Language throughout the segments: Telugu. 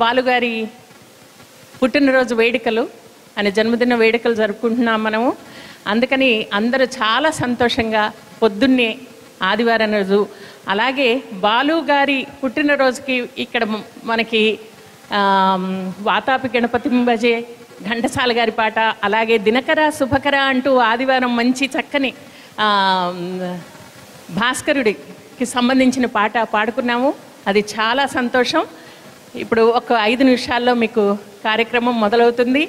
బాలుగారి పుట్టినరోజు వేడుకలు ఆయన జన్మదిన వేడుకలు జరుపుకుంటున్నాం మనము. అందుకని అందరూ చాలా సంతోషంగా పొద్దున్నే ఆదివారం రోజు అలాగే బాలుగారి పుట్టినరోజుకి ఇక్కడ మనకి వాతాపి గణపతి భజే, ఘంటసాల గారి పాట, అలాగే దినకర శుభకర అంటూ ఆదివారం మంచి చక్కని భాస్కరుడికి సంబంధించిన పాట పాడుకున్నాము. అది చాలా సంతోషం. ఇప్పుడు ఒక 5 నిమిషాల్లో మీకు కార్యక్రమం మొదలవుతుంది.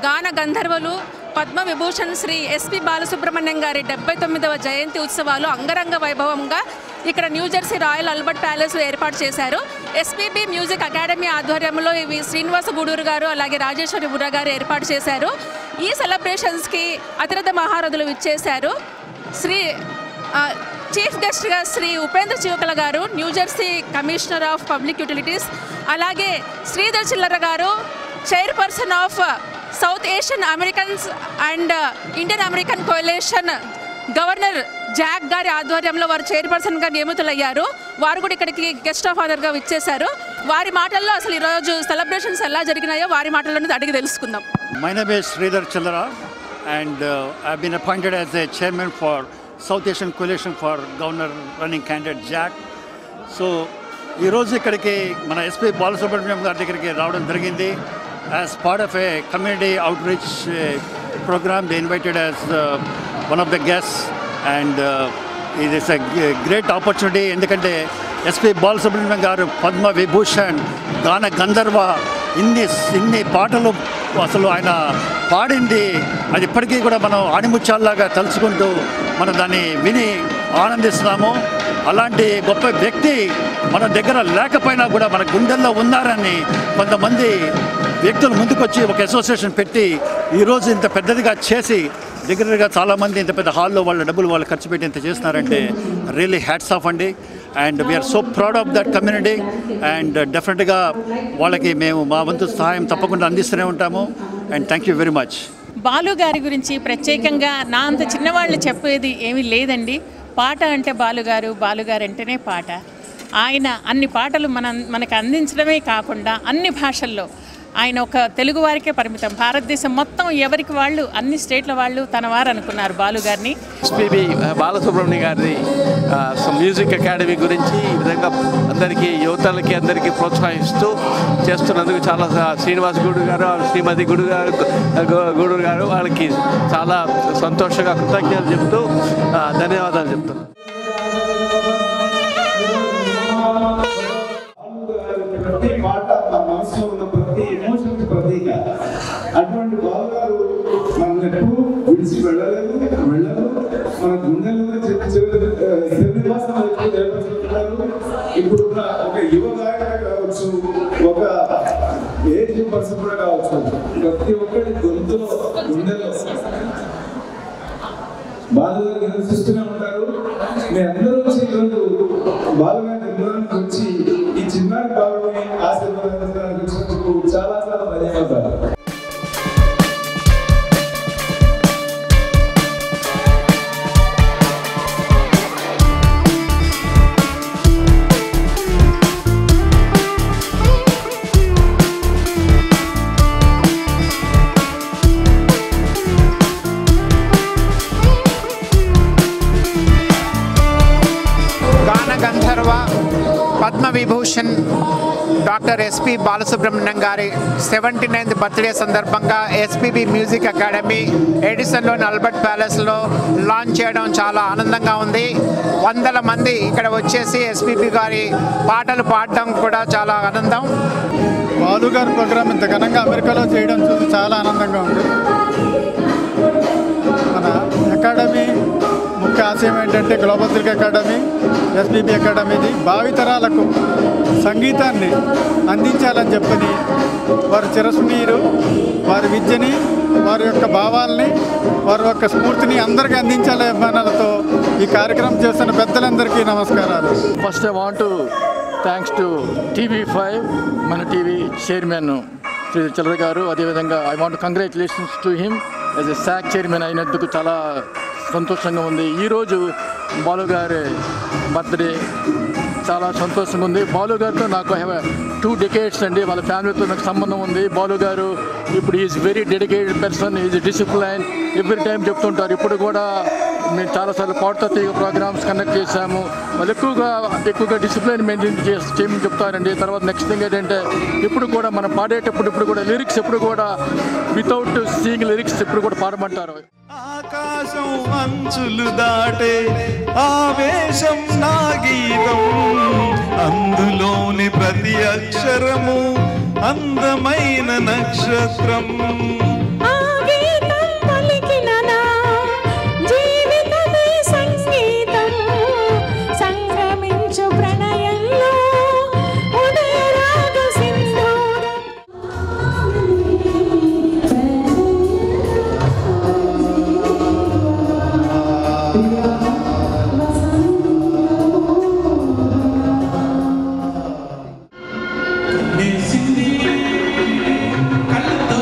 గాన గంధర్వులు పద్మ విభూషణ్ శ్రీ ఎస్పి బాలసుబ్రహ్మణ్యం గారి 79వ జయంతి ఉత్సవాలు అంగరంగ వైభవంగా ఇక్కడ న్యూజెర్సీ రాయల్ ఆల్బర్ట్ ప్యాలెస్లో ఏర్పాటు చేశారు. ఎస్పీబీ మ్యూజిక్ అకాడమీ ఆధ్వర్యంలో ఇవి శ్రీనివాస గూడూరు గారు అలాగే రాజేశ్వరి బుర్ర గారు ఏర్పాటు చేశారు. ఈ సెలబ్రేషన్స్కి అతిరథ మహారథులు విచ్చేశారు. చీఫ్ గెస్ట్గా శ్రీ ఉపేంద్ర చివకల గారు, New Jersey commissioner of public utilities, అలాగే శ్రీధర్ చిల్లర గారు, chairperson of south Asian Americans and Indian American కోalition governor Jack గారి ఆధ్వర్యంలో వారు చైర్పర్సన్గా నియమితులయ్యారు. వారు కూడా ఇక్కడికి గెస్ట్ ఆఫ్ ఆనర్గా విచ్చేశారు. వారి మాటల్లో అసలు ఈరోజు సెలబ్రేషన్స్ ఎలా జరిగినాయో వారి మాటల్లోనే అడిగి తెలుసుకుందాం. My name is Sridhar Chillara and I've been appointed as a chairman for South Asian Coalition for Governor running candidate Jack. So ఈ రోజు ఇక్కడికి మన ఎస్పీ బాలసుబ్రహ్మణ్యం గారి దగ్గరికి రావడం జరిగింది. As part of a community outreach program, they invited as one of the guests, and it is a great opportunity. ఎందుకంటే ఎస్పీ బాలసుబ్రహ్మణ్యం గారు పద్మ విభూషణ్, గాన గంధర్వ, ఇన్ని పాటలు అసలు ఆయన పాడింది అది ఇప్పటికీ కూడా మనం ఆణిముత్యాల్లాగా తలుచుకుంటూ మనం దాన్ని విని ఆనందిస్తున్నాము. అలాంటి గొప్ప వ్యక్తి మన దగ్గర లేకపోయినా కూడా మన గుండెల్లో ఉన్నారని కొంతమంది వ్యక్తులు ముందుకొచ్చి ఒక అసోసియేషన్ పెట్టి ఈరోజు ఇంత పెద్దదిగా చేసి దగ్గరగా చాలామంది ఇంత పెద్ద హాల్లో వాళ్ళ డబ్బులు వాళ్ళు ఖర్చు పెట్టి ఇంత చేస్తున్నారంటే రియల్లీ హ్యాట్స్ ఆఫ్ అండి. And we're so proud of that community and డెఫినెట్గా వాళ్ళకి మేము మా వంతు సహాయం తప్పకుండా అందిస్తూనే ఉంటాము. And thank you very much. Balu గారి గురించి ప్రత్యేకంగా నా అంత చిన్నవాళ్ళు చెప్పేది ఏమీ లేదండి. పాట అంటే బాలుగారు, బాలుగారు అంటేనే పాట. ఆయన అన్ని పాటలు మనకు అందించడమే కాకుండా అన్ని భాషల్లో ఆయన ఒక తెలుగు వారికే పరిమితం. భారతదేశం మొత్తం ఎవరికి వాళ్ళు అన్ని స్టేట్ల వాళ్ళు తన వారు అనుకున్నారు బాలుగారిని. ఎస్పీబీ బాలసుబ్రహ్మణ్యం గారి మ్యూజిక్ అకాడమీ గురించి ఈ విధంగా అందరికీ యువతలకి అందరికీ ప్రోత్సహిస్తూ చేస్తున్నందుకు చాలా శ్రీనివాస్ గూడూరు గారు, శ్రీమతి గూడూరు గారు వాళ్ళకి చాలా సంతోషంగా కృతజ్ఞతలు చెప్తూ ధన్యవాదాలు చెప్తున్నాను. అటువంటి బాలుగారు మన విడిచి వెళ్ళలేదు, మన గుండెల్లో ఇప్పుడు ఒక యువ గాయకుడు కావచ్చు, ఒక ఏజ్ పర్సన్ కూడా కావచ్చు, ప్రతి ఒక్కరి గొంతులో గుండెల్లో బాలుగారు నివసిస్తూనే ఉంటారు. మీ అందరూ వచ్చి ఈరోజు బాలుగారి నిర్మాణానికి వచ్చి ఈ చిన్నారి బాలుని ఆశీర్వాదానికి వచ్చినందుకు చాలా చాలా ధన్యవాదాలు. గంధర్వ పద్మ విభూషణ్ డాక్టర్ ఎస్పి బాలసుబ్రహ్మణ్యం గారి 79th బర్త్డే సందర్భంగా ఎస్పీబీ మ్యూజిక్ అకాడమీ ఎడిసన్లోని ఆల్బర్ట్ ప్యాలెస్లో లాంచ్ చేయడం చాలా ఆనందంగా ఉంది. 100 మంది ఇక్కడ వచ్చేసి ఎస్పీబీ గారి పాటలు పాడడం కూడా చాలా ఆనందం. బాలు గారి ప్రోగ్రాం ఇంత ఘనంగా అమెరికాలో చేయడం చూసి చాలా ఆనందంగా ఉంది. మన అకాడమీ ముఖ్య ఆశయం ఏంటంటే గ్లోబల్ మ్యూజిక్ అకాడమీ, ఎస్పీబీ అకాడమీది భావితరాలకు సంగీతాన్ని అందించాలని చెప్పని వారు చిరస్మరణీయులు. వారి విద్యని, వారి యొక్క భావాల్ని, వారి యొక్క స్ఫూర్తిని అందరికీ అందించాలనే అభిమానాలతో ఈ కార్యక్రమం చేస్తున్న పెద్దలందరికీ నమస్కారాలు. First I want to thanks to TV5 మన టీవీ చైర్మన్ శ్రీ చిల్లర గారు. అదేవిధంగా I want congratulations to him as a SAC chairman అయినందుకు చాలా సంతోషంగా ఉంది. ఈరోజు బాలు గారి బర్త్డే, చాలా సంతోషంగా ఉంది. బాలు గారితో నాకు 2 decades అండి, వాళ్ళ ఫ్యామిలీతో నాకు సంబంధం ఉంది. బాలు గారు ఇప్పుడు is very dedicated person, is discipline, every time చెప్తుంటారు. ఇప్పుడు కూడా మేము చాలాసార్లు పాటతో తీగ ప్రోగ్రామ్స్ కండక్ట్ చేశాము. వాళ్ళు ఎక్కువగా డిసిప్లైన్ మెయింటైన్ చేయమని చెప్తారండి. తర్వాత నెక్స్ట్ థింగ్ ఏంటంటే ఇప్పుడు కూడా మనం పాడేటప్పుడు ఇప్పుడు కూడా లిరిక్స్ ఎప్పుడు కూడా వితౌట్ సీయింగ్ లిరిక్స్ ఎప్పుడు కూడా పాడమంటారు. ఆకాశం అంచులు దాటే ఆవేశం నా గీతం, అందులోని ప్రతి అక్షరము అందమైన నక్షత్రం. కళ్ళతో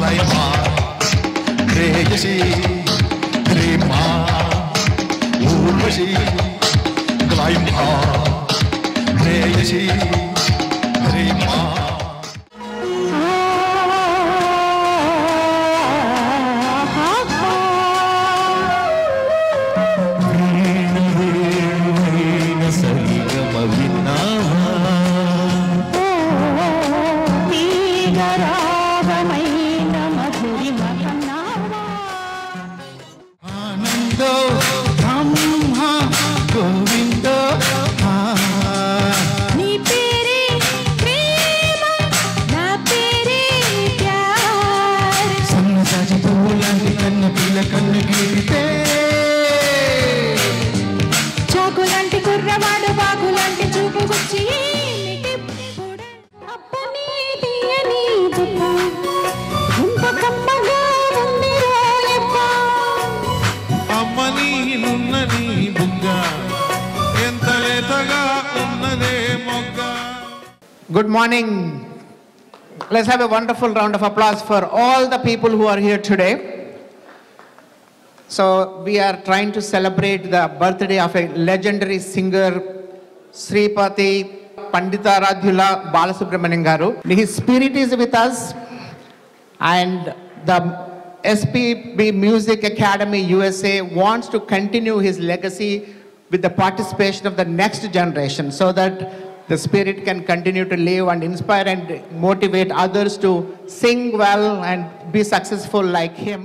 గ్లైమా ప్రేయసి ప్రేమా ఊర్వశి గ్లైమా ప్రేయసి ప్రేమా చాకులాంటి కుర్రవాడు బాగులాంటి చూపు గుచ్చి అమ్మని ఉన్నని బుగ్గ ఎంత లేతగా ఉన్నదే మొగ్గ. Good morning. Let's have a wonderful round of applause for all the people who are here today. So we are trying to celebrate the birthday of a legendary singer, Sripati Panditaradhyula Balasubramanian Garu. His spirit is with us, and the SPB Music Academy USA wants to continue his legacy with the participation of the next generation, so that the spirit can continue to live and inspire and motivate others to sing well and be successful like him.